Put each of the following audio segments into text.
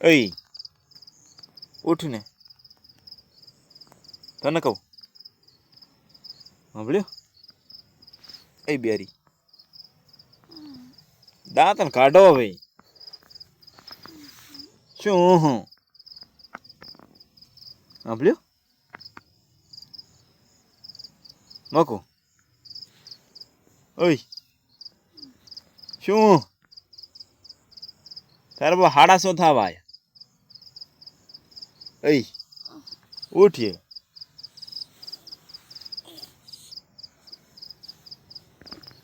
એ ઉઠ ને તને કહું સાંભળ્યું એ બેરી દાંતણ કાઢો હવે શું હું સાંભળ્યું મકુ ઓય શું તારે બહુ હાડા સો થવા આયા એ ઉઠીએ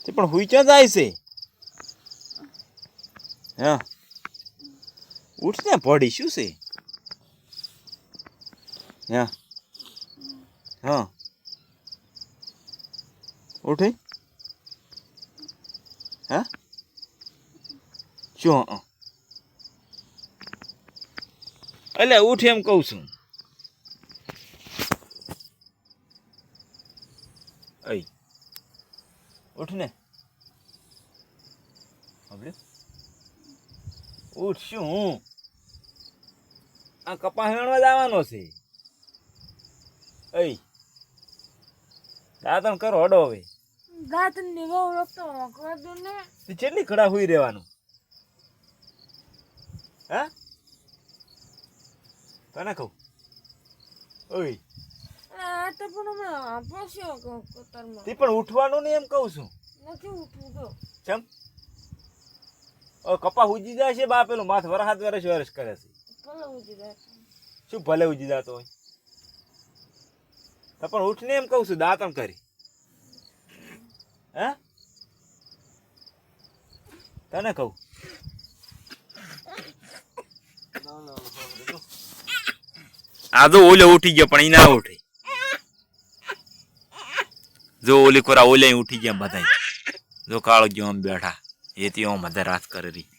તે પણ હુઈ ક્યાં જાય છે હા ઉઠ ને પડી શું છે હા હા ઉઠે હા શું એટલે ઉઠ એમ કહું છું અય ઉઠ ને ઉઠ શું આ કપા હેણવા જવાનો છે અય દાંતણ કરો હડો હવે દાંતણ ની બહુ રખતો કરજો ને કેટલી ખડા હુઈ રહેવાનું હા તને કહું ઓય આ તો પણ હમણાં પસ્યો કતરમાં તે પણ ઉઠવાનું નહીં એમ કહું છું નથી ઉઠવું તો ચમ કપા ઉજી જાય છે બા પેલું માથ વરસાદ વરસ કરે છે ભલે ઉજી જાય શું ભલે ઉજી જતો હોય તો પણ ઉઠને એમ કહું છું દાંતણ કરી હે તને કહું આ જો ઓલે ઉઠી ગયો પણ ઈ ના ઉઠે જો ઓલી કોરા ઓલે ઉઠી ગયા બધા જો કાળો ગયો આમ બેઠા એ તે આમ મધર રાત કરે રહી